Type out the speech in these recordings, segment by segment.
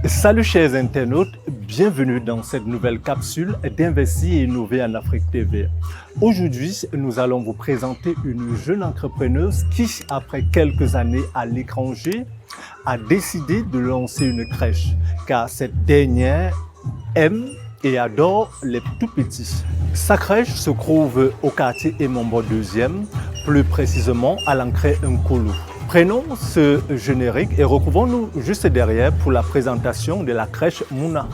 Salut chers internautes, bienvenue dans cette nouvelle capsule d'Investir et Innover en Afrique TV. Aujourd'hui, nous allons vous présenter une jeune entrepreneuse qui, après quelques années à l'étranger, a décidé de lancer une crèche car cette dernière aime et adore les tout petits. Sa crèche se trouve au quartier Emombo 2e, plus précisément à l'entrée Nkulu. Prenons ce générique et retrouvons-nous juste derrière pour la présentation de la crèche Mouna.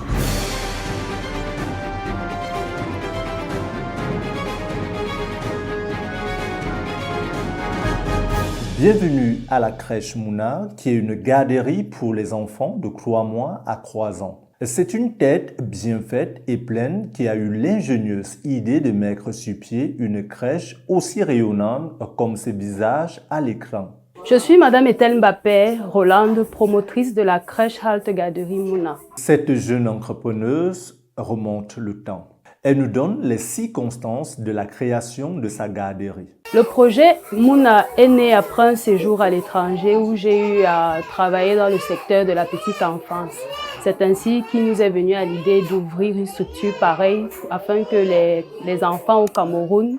Bienvenue à la crèche Mouna, qui est une garderie pour les enfants de 3 mois à 3 ans. C'est une tête bien faite et pleine qui a eu l'ingénieuse idée de mettre sur pied une crèche aussi rayonnante comme ses visages à l'écran. Je suis Madame Ethel Mbappé Rolande, promotrice de la crèche Halte Garderie Mouna. Cette jeune entrepreneuse remonte le temps. Elle nous donne les circonstances de la création de sa garderie. Le projet Mouna est né après un séjour à l'étranger où j'ai eu à travailler dans le secteur de la petite enfance. C'est ainsi qu'il nous est venu à l'idée d'ouvrir une structure pareille afin que les enfants au Cameroun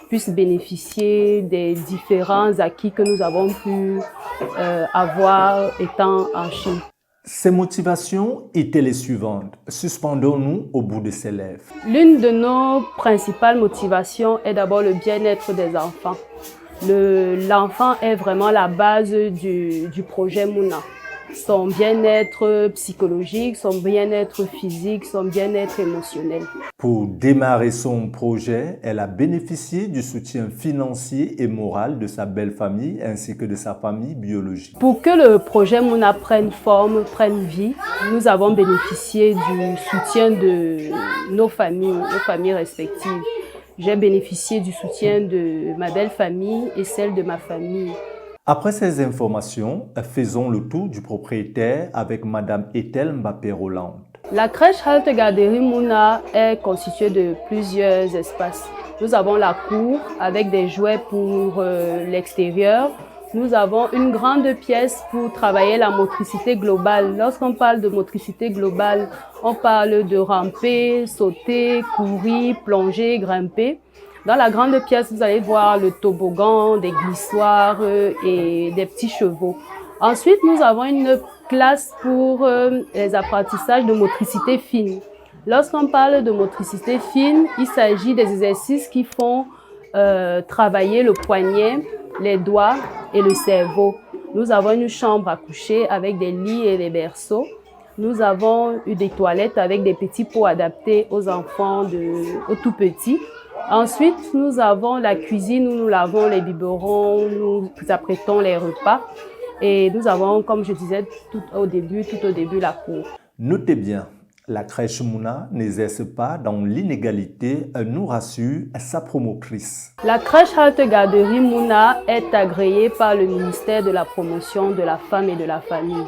puissent bénéficier des différents acquis que nous avons pu avoir étant en Chine. Ses motivations étaient les suivantes. Suspendons-nous au bout de ses lèvres. L'une de nos principales motivations est d'abord le bien-être des enfants. L'enfant est vraiment la base du projet Mouna. Son bien-être psychologique, son bien-être physique, son bien-être émotionnel. Pour démarrer son projet, elle a bénéficié du soutien financier et moral de sa belle famille ainsi que de sa famille biologique. Pour que le projet Mouna prenne forme, prenne vie, nous avons bénéficié du soutien de nos familles respectives. J'ai bénéficié du soutien de ma belle famille et celle de ma famille. Après ces informations, faisons le tour du propriétaire avec Madame Ethel Mbappé Rolande. La crèche Halte Garderie Mouna est constituée de plusieurs espaces. Nous avons la cour avec des jouets pour l'extérieur. Nous avons une grande pièce pour travailler la motricité globale. Lorsqu'on parle de motricité globale, on parle de ramper, sauter, courir, plonger, grimper. Dans la grande pièce, vous allez voir le toboggan, des glissoires et des petits chevaux. Ensuite, nous avons une classe pour les apprentissages de motricité fine. Lorsqu'on parle de motricité fine, il s'agit des exercices qui font travailler le poignet, les doigts et le cerveau. Nous avons une chambre à coucher avec des lits et des berceaux. Nous avons eu des toilettes avec des petits pots adaptés aux enfants, aux tout petits. Ensuite, nous avons la cuisine où nous lavons les biberons, nous apprêtons les repas. Et nous avons, comme je disais tout au début, la cour. Notez bien, la crèche Mouna n'exerce pas dans l'inégalité, nous rassure sa promotrice. La crèche Halte Garderie Mouna est agréée par le ministère de la Promotion de la Femme et de la Famille.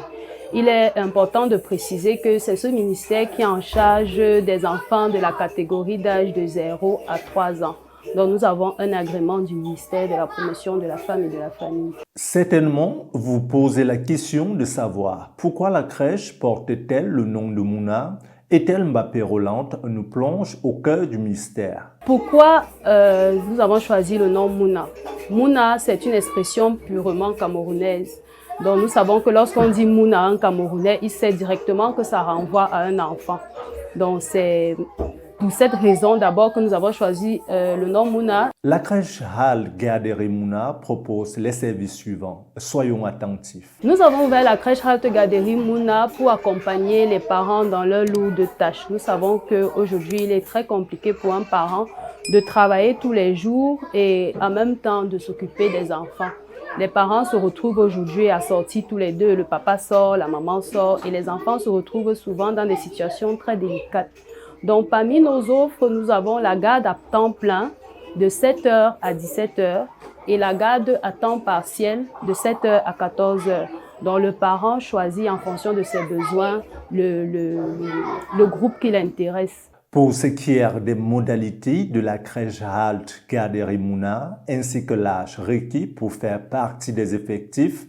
Il est important de préciser que c'est ce ministère qui est en charge des enfants de la catégorie d'âge de 0 à 3 ans. Donc nous avons un agrément du ministère de la Promotion de la Femme et de la Famille. Certainement, vous posez la question de savoir pourquoi la crèche porte-t-elle le nom de Mouna. Ethel Mbappé Rolande nous plonge au cœur du mystère. Pourquoi nous avons choisi le nom Mouna? Mouna, c'est une expression purement camerounaise. Donc nous savons que lorsqu'on dit Mouna à un Camerounais, il sait directement que ça renvoie à un enfant. Donc c'est pour cette raison d'abord que nous avons choisi le nom Mouna. La crèche Halte Garderie Mouna propose les services suivants. Soyons attentifs. Nous avons ouvert la crèche Halte Garderie Mouna pour accompagner les parents dans leur lourde tâche. Nous savons qu'aujourd'hui, il est très compliqué pour un parent de travailler tous les jours et en même temps de s'occuper des enfants. Les parents se retrouvent aujourd'hui assortis tous les deux. Le papa sort, la maman sort et les enfants se retrouvent souvent dans des situations très délicates. Donc, parmi nos offres, nous avons la garde à temps plein de 7h à 17h et la garde à temps partiel de 7h à 14h. Donc, le parent choisit en fonction de ses besoins le groupe qui l'intéresse. Pour ce qui est des modalités de la crèche Halte Garderie Mouna ainsi que l'âge requis pour faire partie des effectifs,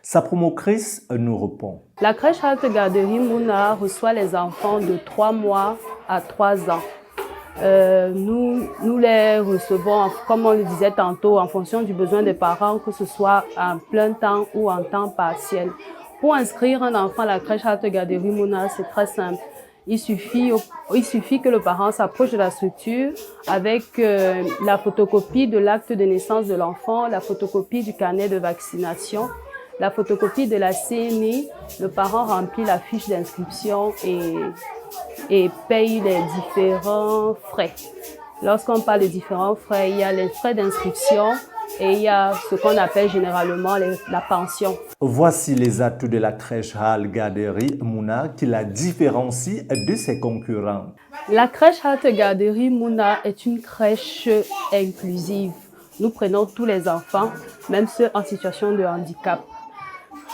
Sa promotrice nous répond. La crèche Halte Garderie Mouna reçoit les enfants de 3 mois à 3 ans. Nous les recevons, comme on le disait tantôt, en fonction du besoin des parents, que ce soit en plein temps ou en temps partiel. Pour inscrire un enfant à la crèche Halte Garderie Mouna, c'est très simple. Il suffit que le parent s'approche de la structure avec la photocopie de l'acte de naissance de l'enfant, la photocopie du carnet de vaccination, la photocopie de la CNI. Le parent remplit la fiche d'inscription et paye les différents frais. Lorsqu'on parle de différents frais, il y a les frais d'inscription et il y a ce qu'on appelle généralement la pension. Voici les atouts de la crèche Halte Garderie Mouna qui la différencie de ses concurrents. La crèche Halte Garderie Mouna est une crèche inclusive. Nous prenons tous les enfants, même ceux en situation de handicap.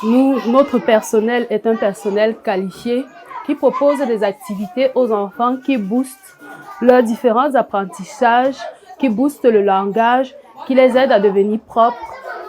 Notre personnel est un personnel qualifié qui propose des activités aux enfants qui boostent leurs différents apprentissages, qui boostent le langage, qui les aident à devenir propres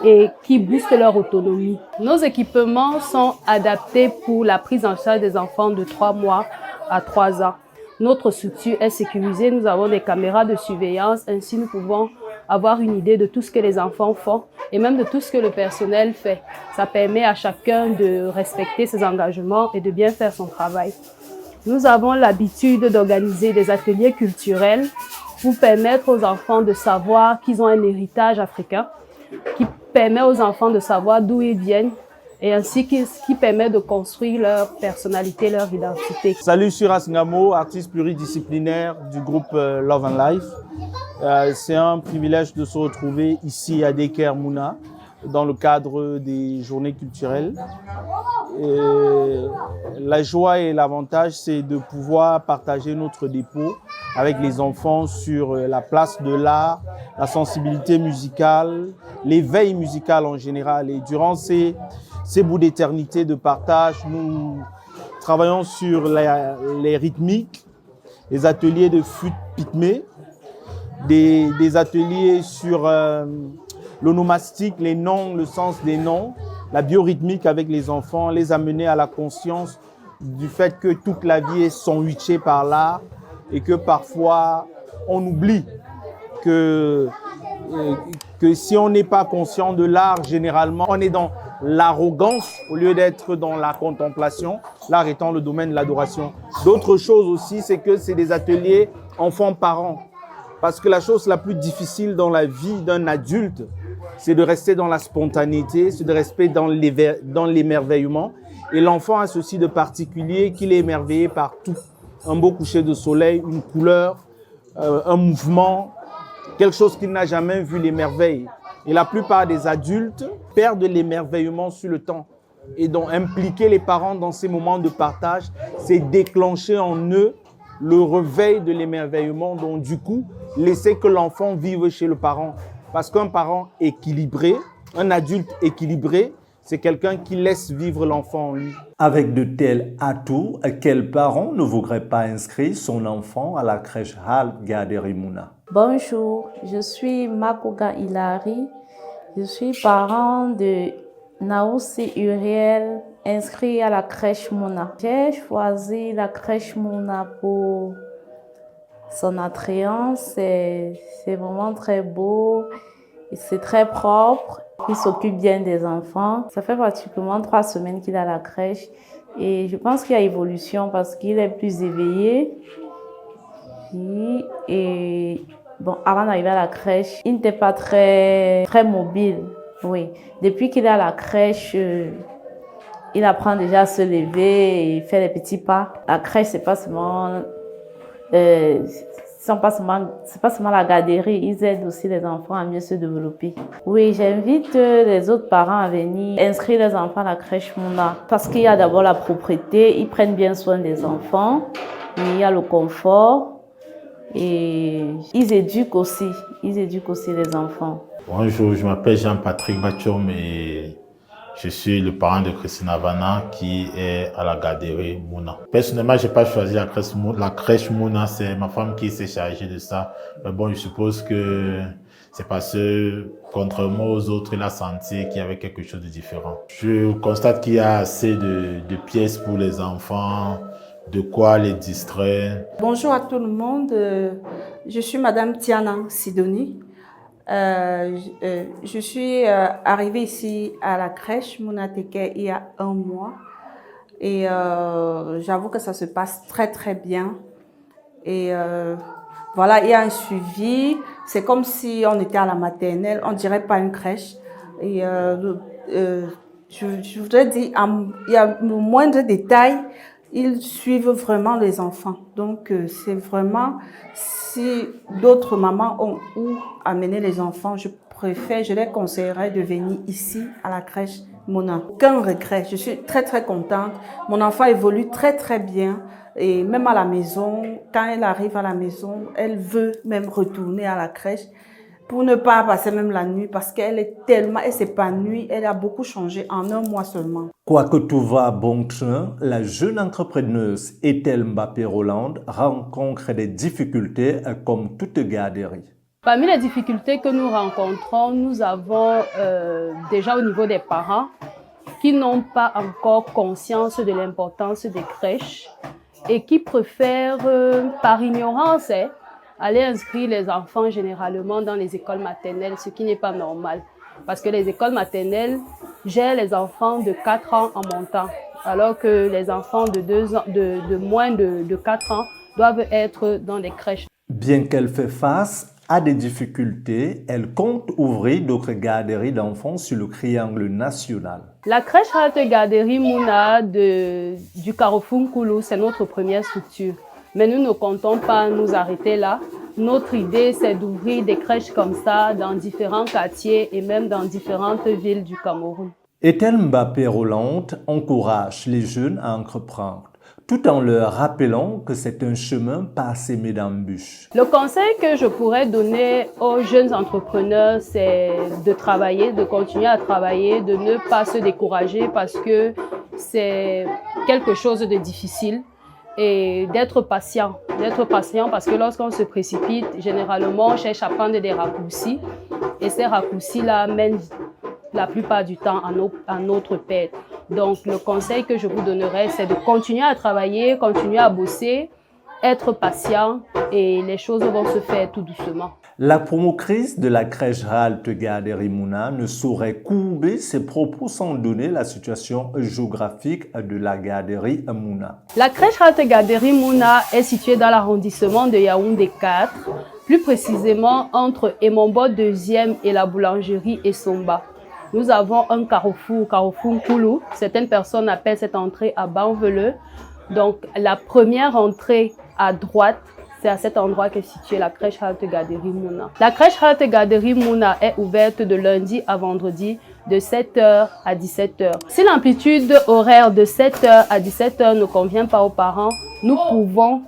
et qui boostent leur autonomie. Nos équipements sont adaptés pour la prise en charge des enfants de 3 mois à 3 ans. Notre structure est sécurisée, nous avons des caméras de surveillance, ainsi nous pouvons avoir une idée de tout ce que les enfants font et même de tout ce que le personnel fait. Ça permet à chacun de respecter ses engagements et de bien faire son travail. Nous avons l'habitude d'organiser des ateliers culturels pour permettre aux enfants de savoir qu'ils ont un héritage africain, qui permet aux enfants de savoir d'où ils viennent et ainsi qui permet de construire leur personnalité, leur identité. Salut, je suis Rasngamo, artiste pluridisciplinaire du groupe Love and Life. C'est un privilège de se retrouver ici à Deker Mouna dans le cadre des journées culturelles. Et la joie et l'avantage, c'est de pouvoir partager notre dépôt avec les enfants sur la place de l'art, la sensibilité musicale, l'éveil musical en général. Et durant ces bouts d'éternité de partage, nous travaillons sur les rythmiques, les ateliers de flûte pitmée, des ateliers sur l'onomastique, les noms, le sens des noms, la biorhythmique avec les enfants, les amener à la conscience du fait que toute la vie est sandwichée par l'art et que parfois on oublie que si on n'est pas conscient de l'art, généralement on est dans l'arrogance au lieu d'être dans la contemplation, l'art étant le domaine de l'adoration. D'autres choses aussi, c'est que c'est des ateliers enfants-parents. Parce que la chose la plus difficile dans la vie d'un adulte, c'est de rester dans la spontanéité, c'est de rester dans l'émerveillement. Et l'enfant a ceci de particulier qu'il est émerveillé par tout. Un beau coucher de soleil, une couleur, un mouvement, quelque chose qu'il n'a jamais vu l'émerveille. Et la plupart des adultes perdent l'émerveillement sur le temps. Et donc impliquer les parents dans ces moments de partage, c'est déclencher en eux le réveil de l'émerveillement. Donc du coup, laisser que l'enfant vive chez le parent. Parce qu'un parent équilibré, un adulte équilibré, c'est quelqu'un qui laisse vivre l'enfant en lui. Avec de tels atouts, quel parent ne voudrait pas inscrire son enfant à la crèche Halte Garderie Mouna? Bonjour, je suis Makoga Hilary. Je suis parent de Naoussi Uriel, inscrit à la crèche Mouna. J'ai choisi la crèche Mouna pour son attrayant, c'est vraiment très beau, c'est très propre, il s'occupe bien des enfants. Ça fait pratiquement 3 semaines qu'il est à la crèche et je pense qu'il y a évolution parce qu'il est plus éveillé. Et bon, avant d'arriver à la crèche, il n'était pas très mobile. Oui, depuis qu'il est à la crèche, il apprend déjà à se lever et faire les petits pas. La crèche, c'est pas seulement la garderie, ils aident aussi les enfants à mieux se développer. Oui, j'invite les autres parents à venir inscrire les enfants à la crèche Mouna parce qu'il y a d'abord la propreté, ils prennent bien soin des enfants, il y a le confort et ils éduquent aussi les enfants. Bonjour, je m'appelle Jean-Patrick Bachom et je suis le parent de Christina Vanna qui est à la garderie Mouna. Personnellement, je n'ai pas choisi la crèche Mouna, c'est ma femme qui s'est chargée de ça. Mais bon, je suppose que C'est parce que, contrairement aux autres, il a senti qu'il y avait quelque chose de différent. Je constate qu'il y a assez de pièces pour les enfants, de quoi les distraire. Bonjour à tout le monde, je suis Madame Tiana Sidoni. Je suis arrivée ici à la crèche Mouna Teke il y a 1 mois et j'avoue que ça se passe très très bien. Et voilà, il y a un suivi, c'est comme si on était à la maternelle, on dirait pas une crèche. Et je voudrais dire, il y a le moindre détail, ils suivent vraiment les enfants. Donc, c'est vraiment, si d'autres mamans ont où amener les enfants, je les conseillerais de venir ici à la crèche Mouna. Aucun regret, je suis très très contente. Mon enfant évolue très très bien. Et même à la maison, quand elle arrive à la maison, elle veut même retourner à la crèche pour ne pas passer même la nuit parce qu'elle est tellement, elle s'épanouit, elle a beaucoup changé en 1 mois seulement. Quoique tout va à bon train, la jeune entrepreneuse Ethel Mbappé-Rolande rencontre des difficultés comme toute garderie. Parmi les difficultés que nous rencontrons, nous avons déjà au niveau des parents qui n'ont pas encore conscience de l'importance des crèches et qui préfèrent, par ignorance, aller inscrire les enfants généralement dans les écoles maternelles, ce qui n'est pas normal. Parce que les écoles maternelles gèrent les enfants de 4 ans en montant, alors que les enfants de moins de 4 ans doivent être dans les crèches. Bien qu'elle fait face à des difficultés, elle compte ouvrir d'autres garderies d'enfants sur le triangle national. La crèche Halte Garderie Mouna du Carrefour Nkoulou, c'est notre première structure. Mais nous ne comptons pas nous arrêter là. Notre idée, c'est d'ouvrir des crèches comme ça dans différents quartiers et même dans différentes villes du Cameroun. Ethel Mbappé-Rolande encourage les jeunes à entreprendre, tout en leur rappelant que c'est un chemin parsemé d'embûches. Le conseil que je pourrais donner aux jeunes entrepreneurs, c'est de travailler, de continuer à travailler, de ne pas se décourager parce que c'est quelque chose de difficile et d'être patient parce que lorsqu'on se précipite, généralement on cherche à prendre des raccourcis et ces raccourcis-là mènent la plupart du temps à notre perte. Donc, le conseil que je vous donnerais, c'est de continuer à travailler, continuer à bosser, être patient et les choses vont se faire tout doucement. La promotrice de la crèche Halte Garderie Mouna ne saurait courber ses propos sans donner la situation géographique de la garderie Mouna. La crèche Halte Garderie Mouna est située dans l'arrondissement de Yaoundé 4, plus précisément entre Emombo 2e et la boulangerie Essomba. Nous avons un carrefour Nkoulou. Certaines personnes appellent cette entrée à Banveleu. Donc, la première entrée à droite, c'est à cet endroit qu'est située la crèche Halte Garderie Mouna. La crèche Halte Garderie Mouna est ouverte de lundi à vendredi de 7h à 17h. Si l'amplitude horaire de 7h à 17h ne convient pas aux parents, nous pouvons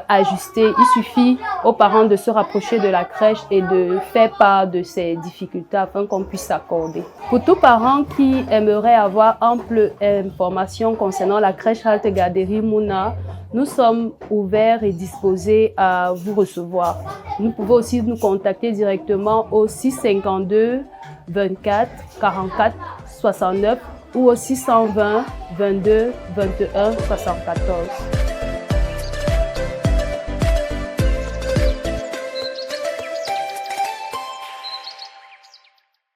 ajuster. Il suffit aux parents de se rapprocher de la crèche et de faire part de ces difficultés afin qu'on puisse s'accorder. Pour tous parents qui aimeraient avoir ample information concernant la crèche Halte Garderie Mouna, nous sommes ouverts et disposés à vous recevoir. Vous pouvez aussi nous contacter directement au 652 24 44 69 ou au 620 22 21 74.